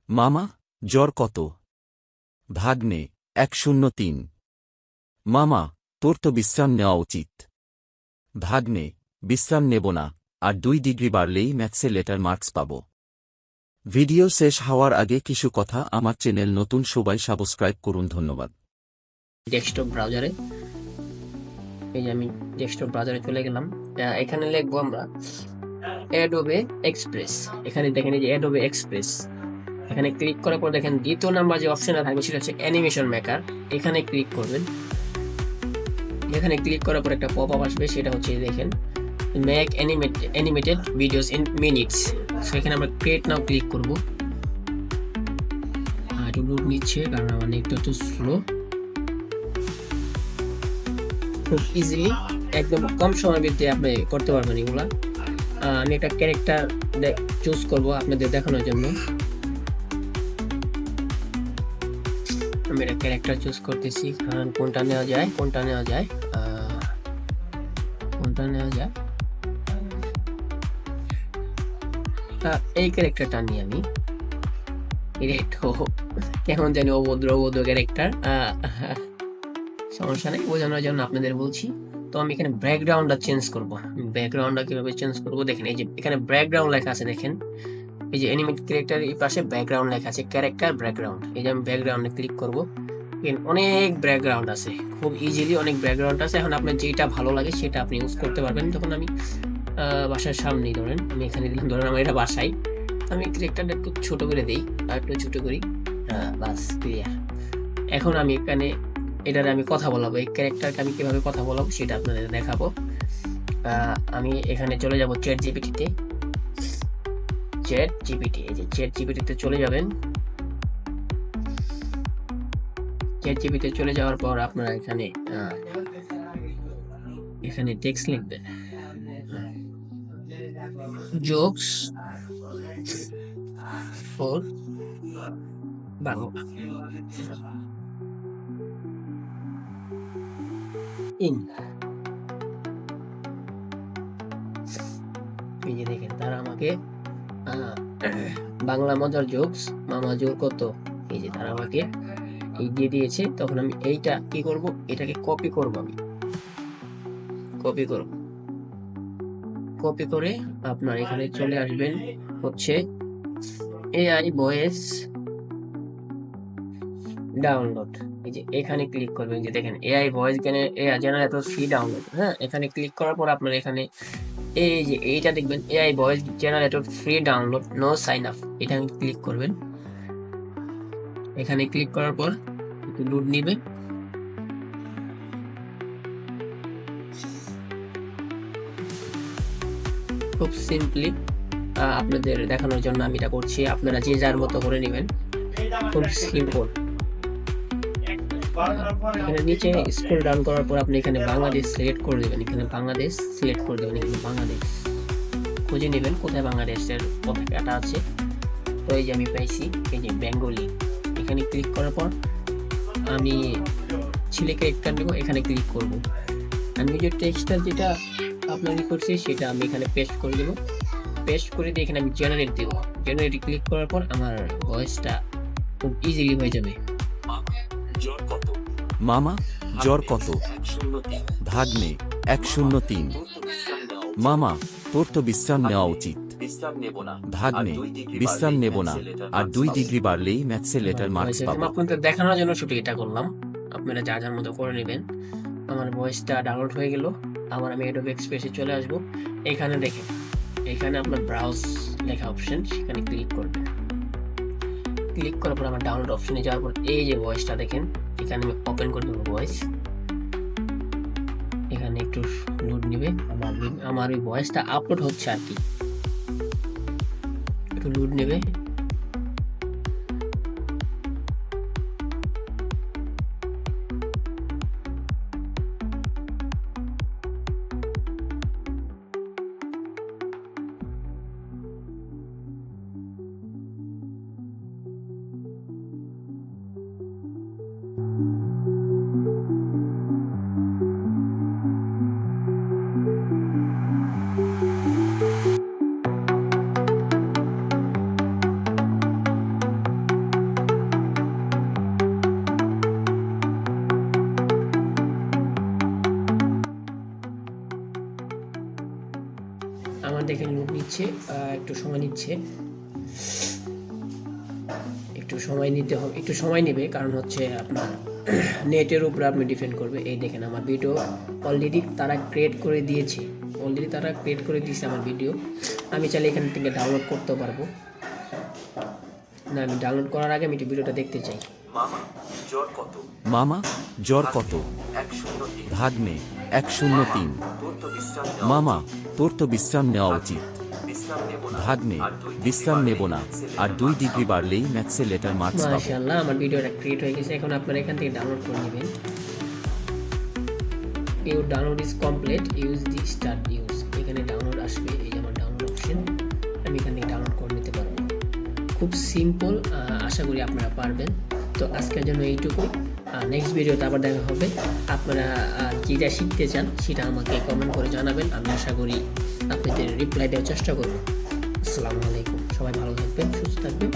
মামা, জ্বর কত? ভাগ্নে, 103। মামা, তোর তো বিশ্রাম নেওয়া উচিত। ভাগ্নে, বিশ্রাম নেব না, আর 2 ডিগ্রি বাড়লেই ম্যাথসে লেটার মার্কস পাব। ভিডিও শেষ হওয়ার আগে কিছু কথা। আমার চ্যানেল নতুন, সবাই সাবস্ক্রাইব করুন, ধন্যবাদ। ডেস্কটপ ব্রাউজারে, এই যে আমি ডেস্কটপ ব্রাউজারে চলে গেলাম। এখানে লিখবো আমরা অ্যাডোবে এক্সপ্রেস। এখানে দেখেন এই যে অ্যাডোবে এক্সপ্রেস, এখানে ক্লিক করার পর দেখেন দ্বিতীয় নাম্বার যে অপশনটা থাকবে সেটা হচ্ছে অ্যানিমেশন মেকার। এখানে ক্লিক করবেন। এখানে ক্লিক করার পর একটা পপ আপ আসবে, সেটা হচ্ছে দেখেন make animated videos in minutes. সেখানে আমরা ক্রিয়েট নাও ক্লিক করব। একটু লোড নিচ্ছে কারণ আমার নেটটা একটু স্লো। খুব ইজিলি একদম কম সময়ের মধ্যে আপনি করতে পারবেন এগুলা। আমি একটা ক্যারেক্টার চুজ করব আপনাদের দেখানোর জন্য। আমি একটা ক্যারেক্টার চুজ করতেছি, কারণ কোনটা নেওয়া যায় এই ক্যারেক্টারটা নিয়ে আমি কেমন জানি অভদ্র ক্যারেক্টার, সমস্যা নেই, বোঝানোর জন্য আপনাদের বলছি। তো আমি এখানে ব্যাকগ্রাউন্ডটা চেঞ্জ করব। ব্যাকগ্রাউন্ডটা কিভাবে চেঞ্জ করব দেখেন, এই যে এখানে ব্যাকগ্রাউন্ড লেখা আছে, দেখেন এই যে অ্যানিমেট ক্যারেক্টার এই পাশে ব্যাকগ্রাউন্ড লেখা আছে, ক্যারেক্টার ব্যাকগ্রাউন্ড। এই যে আমি ব্যাকগ্রাউন্ডে ক্লিক করব। অনেক ব্যাকগ্রাউন্ড আছে, খুব ইজিলি অনেক ব্যাকগ্রাউন্ড আছে। এখন আপনার যেটা ভালো লাগে সেটা আপনি ইউজ করতে পারবেন। যখন আমি বাসার সামনেই ধরেন, আমি এখানে দিলাম, ধরেন আমার এটা বাসায়, আমি ক্যারেক্টারটা একটু ছোট করে দিই, আর একটু ছোট করি, বাস ক্লিয়ার। এখন আমি এখানে এটারে আমি কথা বলাবো, এই ক্যারেক্টারকে আমি কিভাবে কথা বলাবো সেটা আপনাদের দেখাবো। আমি এখানে চলে যাব চ্যাট জিপিটিতে। এই যে চ্যাট জিপিটিতে চলে যাবেন। চ্যাট জিপিটিতে চলে যাওয়ার পর আপনারা এখানে টেক্সট লিখবেন, জোকস ফর বাংলা ইন। এই যে দেখেন তারা আমাকে বাংলা মজার জোকস, মামা জোর কত, এই যে তারা আমাকে এই দিয়ে দিয়েছে। তখন আমি এইটা কি করব, এটাকে কপি করব। আমি কপি করে আপনার এখানে চলে আসবেন হচ্ছে এআই ভয়েস ডাউনলোড। এই যে এখানে ক্লিক করবেন, যে দেখেন AI voice generator free download. হ্যাঁ, এখানে ক্লিক করার পর আপনার এখানে এই যে এইটা দেখবেন AI voice generator free download, no sign up. এটা ক্লিক করবেন। এখানে ক্লিক করার পর একটু লোড নিবে। খুব সিম্পলি আপনাদের দেখানোর জন্য আমি এটা করছি, আপনারা যে যার মতো করে নেবেন। খুব সিম্পল। এখানে নিচে স্ক্রল ডাউন করার পর আপনি এখানে বাংলাদেশ সিলেক্ট করে দেবেন। এখানে বাংলাদেশ সিলেক্ট করে দেবেন। এখানে বাংলাদেশ খুঁজে নেবেন কোথায় বাংলাদেশের পতাকাটা আছে। তো এই যে আমি পাইছি, এই যে বেঙ্গলি। এখানে ক্লিক করার পর আমি ছেলে ক্যারেক্টার নেব, এখানে ক্লিক করব। আমি যে টেক্সটটা যেটা আপনার করছি সেটা আমি এখানে পেস্ট করে দেব। পেস্ট করে দিয়ে এখানে আমি জেনারেট দেব। জেনারেট ক্লিক করার পর আমার ভয়েসটা খুব ইজিলি হয়ে যাবে। মামা, জ্বর কত? ভাগ্নে, 103। মামা, তোর তো বিশ্রাম নেওয়া উচিত। ভাগ্নে, বিশ্রাম নেব না, আর 2 ডিগ্রি বাড়লেই ম্যাথসে লেটার মার্কস পাবো। আপনাদের দেখানোর জন্য শুধু এটা করলাম, আপনারা যা যার মতো করে নেবেন। আমার ভয়েসটা ডাউনলোড হয়ে গেল। আবার আমি অ্যাডোবে এক্সপ্রেসে চলে আসব। এখানে দেখেন, এখানে আপনার ব্রাউজ লেখা অপশন, সেখানে ক্লিক করবেন। ক্লিক করার পর আমার ডাউনলোড অপশনে যাওয়ার পর এই যে ভয়েসটা দেখেন, এখানে আমি ওপেন করে দেবো ভয়েস। এখানে একটু লোড নেবে, আমার ওই ভয়েসটা আপলোড হচ্ছে আর কি, একটু লোড নেবে। দেখেন লোড নিচ্ছে, একটু সময় নিচ্ছে, একটু সময় নিতে হবে, একটু সময় নেবে, কারণ হচ্ছে আপনার নেটের উপরে আপনি ডিপেন্ড করবে। এই দেখেন আমার ভিডিও অলরেডি তারা ক্রিয়েট করে দিয়েছে, আমার ভিডিও। আমি চাইলে এখান থেকে ডাউনলোড করতে পারবো না, আমি ডাউনলোড করার আগে আমি একটু ভিডিওটা দেখতে চাই। মামা জ্বর কত? ভাগ্নে 103। মামা তোর তো বিশ্রাম নেওয়া উচিত। ভাগ্নে বিশ্রাম নেব না, আর 2 ডিগ্রি বাড়লেই ম্যাথসে লেটার মার্কস পাবো। মাশাআল্লাহ, আমার ভিডিওটা ক্রিয়েট হয়ে গেছে। এখন আপনারা এখান থেকে ডাউনলোড করে নেবেন। Your download is complete, use the start use. এখানে ডাউনলোড আসবে, এই যে আমার ডাউনলোড অপশন, আমি এখান থেকে ডাউনলোড করে নিতে পারবো। খুব সিম্পল, আশা করি আপনারা পারবেন। তো আজকের জন্য এইটুকুই, নেক্সট ভিডিওতে আবার দেখা হবে। আপনারা যেটা শিখতে চান সেটা আমাকে কমেন্ট করে জানাবেন, আমি আশা করি আপনাদের রিপ্লাই দেওয়ার চেষ্টা করব। আসসালামু আলাইকুম, সবাই ভালো থাকবেন, সুস্থ থাকবেন।